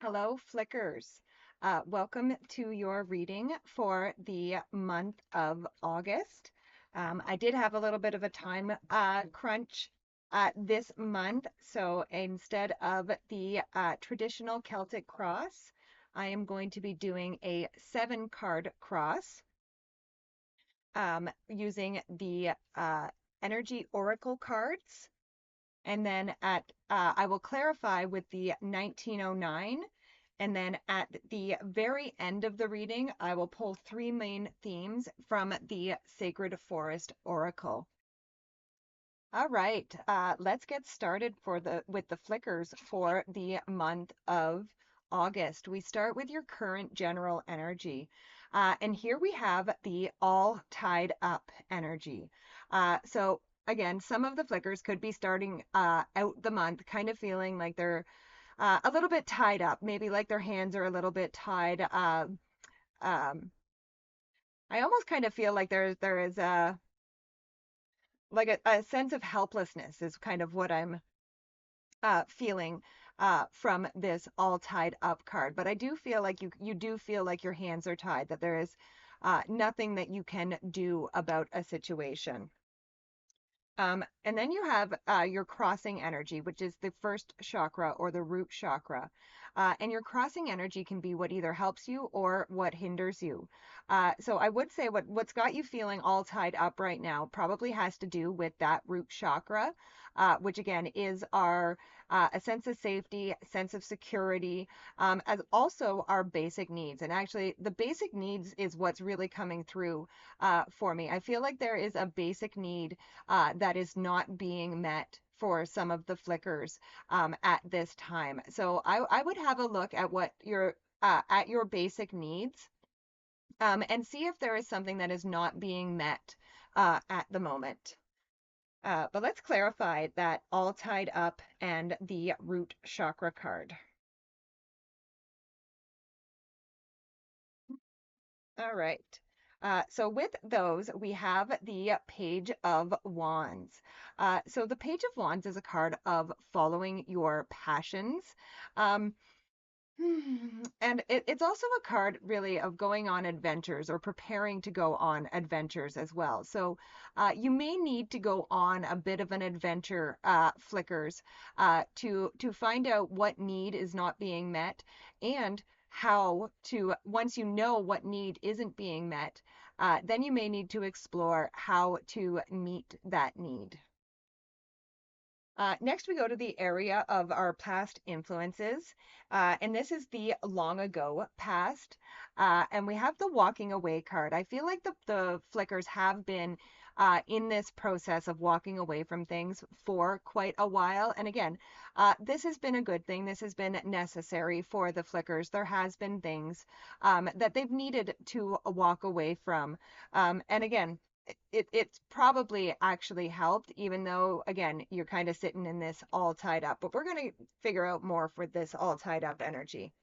Hello, Flickers. Welcome to your reading for the month of August. I did have a little bit of a time crunch this month, so instead of the traditional Celtic cross, I am going to be doing a 7 card cross using the Energy Oracle cards. And then I will clarify with the 1909. And then at the very end of the reading, I will pull 3 main themes from the Sacred Forest Oracle. All right, let's get started with the flickers for the month of August. We start with your current general energy. And here we have the all tied up energy. So again, some of the flickers could be starting out the month kind of feeling like they're a little bit tied up, maybe like their hands are a little bit tied. Um, I almost kind of feel like there is a sense of helplessness is kind of what I'm feeling from this all tied up card. But I do feel like you do feel like your hands are tied, that there is nothing that you can do about a situation. And then you have your crossing energy, which is the first chakra or the root chakra. And your crossing energy can be what either helps you or what hinders you. So I would say what's got you feeling all tied up right now probably has to do with that root chakra, which again is our a sense of safety, sense of security, as also our basic needs. And actually, the basic needs is what's really coming through for me. I feel like there is a basic need that is not being met for some of the flickers at this time. So I would have a look at your basic needs and see if there is something that is not being met at the moment. But let's clarify that all tied up and the root chakra card. All right. So with those, we have the Page of Wands. So the Page of Wands is a card of following your passions. Um, and it's also a card really of going on adventures or preparing to go on adventures as well. So you may need to go on a bit of an adventure, Flickers, to find out what need is not being met and how to, once you know what need isn't being met, then you may need to explore how to meet that need. Next, we go to the area of our past influences, and this is the long ago past. And we have the walking away card. I feel like the flickers have been in this process of walking away from things for quite a while. And again, this has been a good thing. This has been necessary for the flickers. There has been things that they've needed to walk away from. And again, it's probably actually helped, even though, again, you're kind of sitting in this all tied up. But we're going to figure out more for this all tied up energy.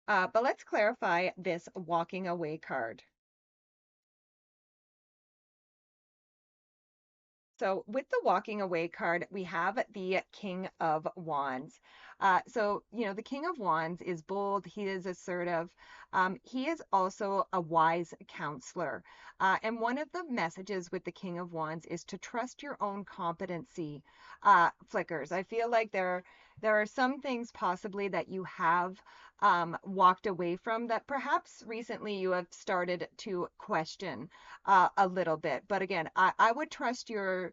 But let's clarify this walking away card. So with the walking away card, we have the King of Wands. The King of Wands is bold. He is assertive. He is also a wise counselor. And one of the messages with the King of Wands is to trust your own competency, Flickers. I feel like there are some things possibly that you have walked away from that perhaps recently you have started to question a little bit. But again, uh, I would trust yourself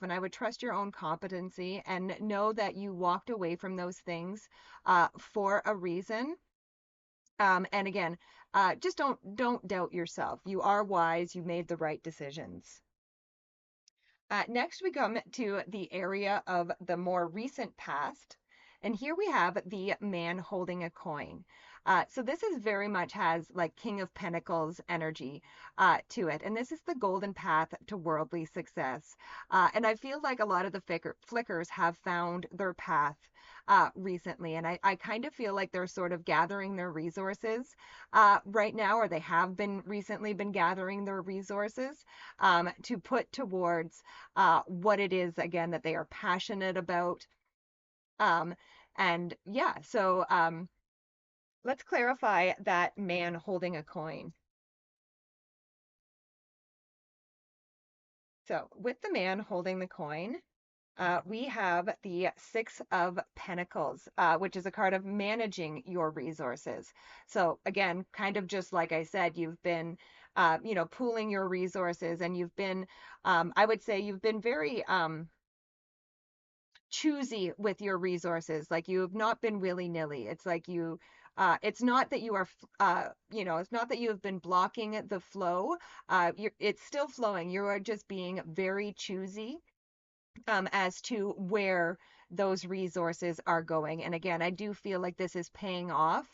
and I would trust your own competency and know that you walked away from those things for a reason. And again, just don't doubt yourself. You are wise. You made the right decisions. Next, we come to the area of the more recent past. And here we have the man holding a coin. So this is very much has like King of Pentacles energy to it. And this is the golden path to worldly success. And I feel like a lot of the flickers have found their path recently. And I kind of feel like they're sort of gathering their resources right now, or they have been recently been gathering their resources to put towards what it is, again, that they are passionate about. Um, And yeah, so let's clarify that man holding a coin. So with the man holding the coin, we have the Six of Pentacles, which is a card of managing your resources. So again, kind of just like I said, you've been, pooling your resources, and you've been, I would say, you've been very choosy with your resources. Like you have not been willy-nilly. It's like it's not that you are, it's not that you have been blocking the flow. It's still flowing. You are just being very choosy as to where those resources are going. And again, I do feel like this is paying off.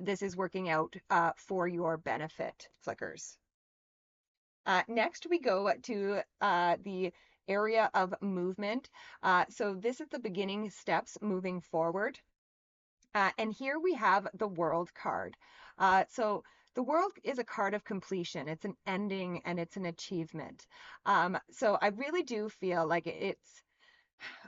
This is working out for your benefit, Flickers. Next, we go to the area of movement. So this is the beginning steps moving forward. And here we have the World card. So the World is a card of completion. It's an ending and it's an achievement. So I really do feel like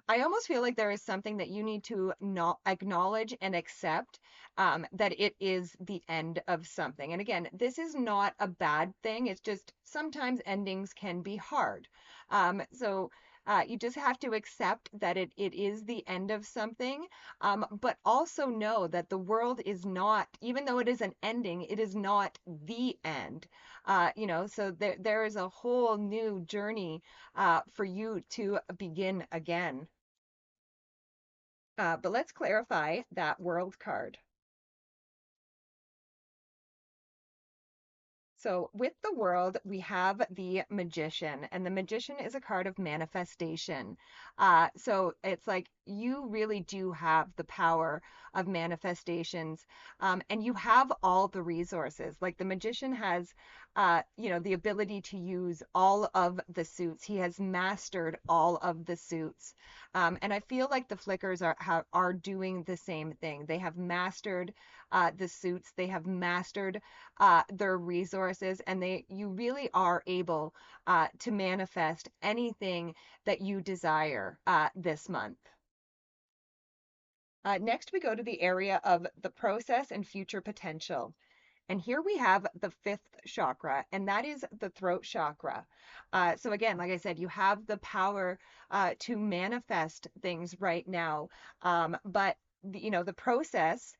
I almost feel like there is something that you need to not acknowledge and accept, that it is the end of something. And again, this is not a bad thing. It's just sometimes endings can be hard. So you just have to accept that it is the end of something, but also know that the world is not, even though it is an ending, it is not the end. So there is a whole new journey for you to begin again. But let's clarify that world card. So with the world, we have the magician, and the magician is a card of manifestation. So it's like you really do have the power of manifestations, and you have all the resources. Like the magician has, the ability to use all of the suits. He has mastered all of the suits, and I feel like the flickers are doing the same thing. They have mastered the suits. They have mastered their resources, and you really are able to manifest anything that you desire this month. Next, we go to the area of the process and future potential. And here we have the fifth chakra, and that is the throat chakra. So again, like I said, you have the power to manifest things right now. But the process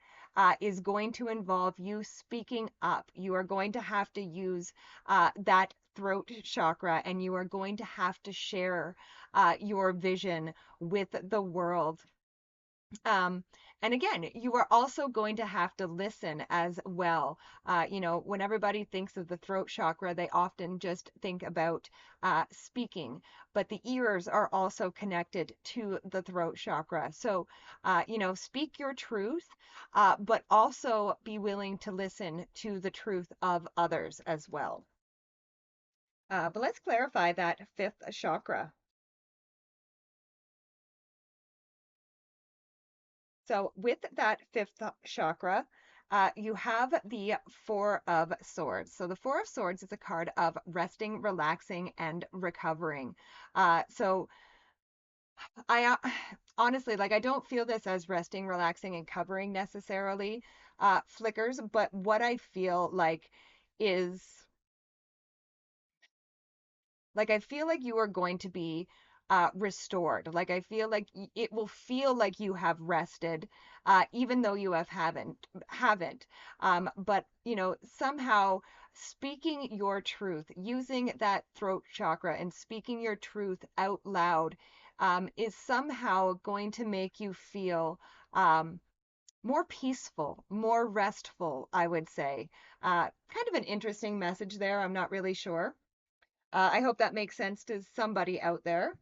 is going to involve you speaking up. You are going to have to use that throat chakra, and you are going to have to share your vision with the world. um, and again, you are also going to have to listen as well. When everybody thinks of the throat chakra, they often just think about speaking, but the ears are also connected to the throat chakra. So, speak your truth, but also be willing to listen to the truth of others as well. But let's clarify that fifth chakra. So with that fifth chakra, you have the Four of Swords. So the Four of Swords is a card of resting, relaxing, and recovering. So I honestly, like, I don't feel this as resting, relaxing, and covering necessarily, flickers, but what I feel is like I feel like you are going to be restored. Like I feel like it will feel like you have rested, even though you haven't. But somehow speaking your truth, using that throat chakra and speaking your truth out loud, is somehow going to make you feel more peaceful, more restful, I would say. Kind of an interesting message there. I'm not really sure. I hope that makes sense to somebody out there.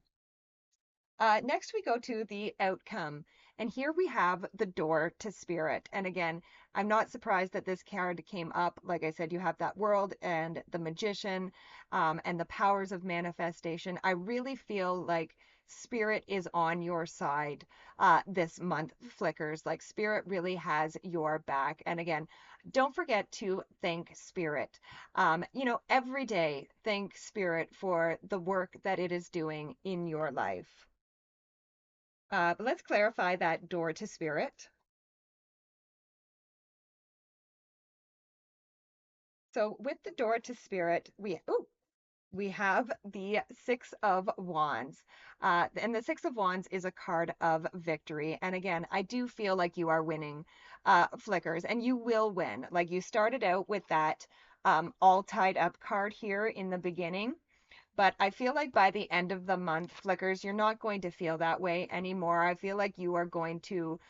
Next, we go to the outcome. And here we have the door to spirit. And again, I'm not surprised that this card came up. Like I said, you have that world and the magician, and the powers of manifestation. I really feel like spirit is on your side this month, Flickers. Like spirit really has your back. And again, don't forget to thank spirit. Every day, thank spirit for the work that it is doing in your life. But let's clarify that door to spirit. So with the door to spirit, we have the Six of Wands. And the Six of Wands is a card of victory. And again, I do feel like you are winning, Flickers, and you will win. Like you started out with that all tied up card here in the beginning. But I feel like by the end of the month, Flickers, you're not going to feel that way anymore. I feel like you are going to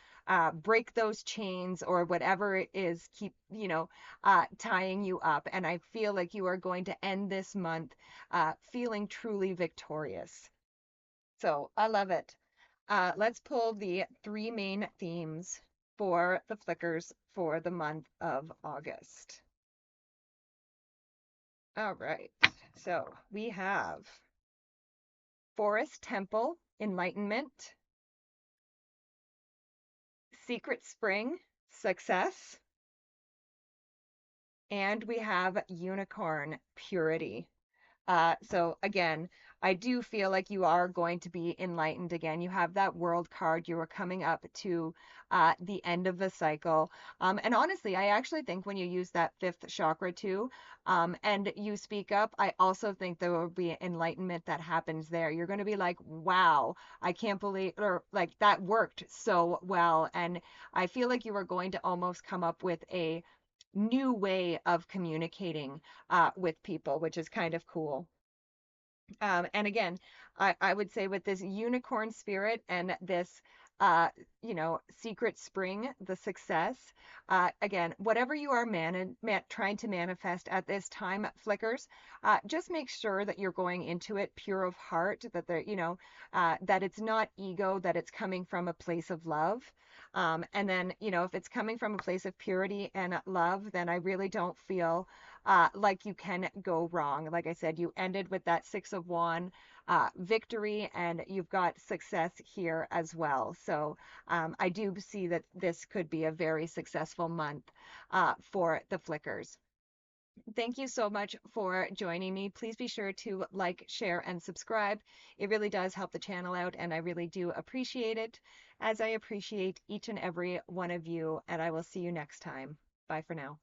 break those chains or whatever it is, keep, tying you up. And I feel like you are going to end this month feeling truly victorious. So I love it. Let's pull the three main themes for the Flickers for the month of August. All right. So we have Forest Temple, Enlightenment, Secret Spring, Success, and we have Unicorn, Purity. So again, I do feel like you are going to be enlightened again. You have that world card. You are coming up to the end of the cycle. And honestly, I actually think when you use that fifth chakra too, and you speak up, I also think there will be enlightenment that happens there. You're going to be like, wow, I can't believe, or like that worked so well. And I feel like you are going to almost come up with a new way of communicating with people, which is kind of cool. And again, I would say with this unicorn spirit and this, secret spring, the success, again, whatever you are trying to manifest at this time, Flickers, just make sure that you're going into it pure of heart, that that it's not ego, that it's coming from a place of love. And then, if it's coming from a place of purity and love, then I really don't feel like you can go wrong. Like I said, you ended with that Six of Wand victory, and you've got success here as well. So I do see that this could be a very successful month for the Flickers. Thank you so much for joining me. Please be sure to like, share, and subscribe. It really does help the channel out, and I really do appreciate it, as I appreciate each and every one of you. And I will see you next time. Bye for now.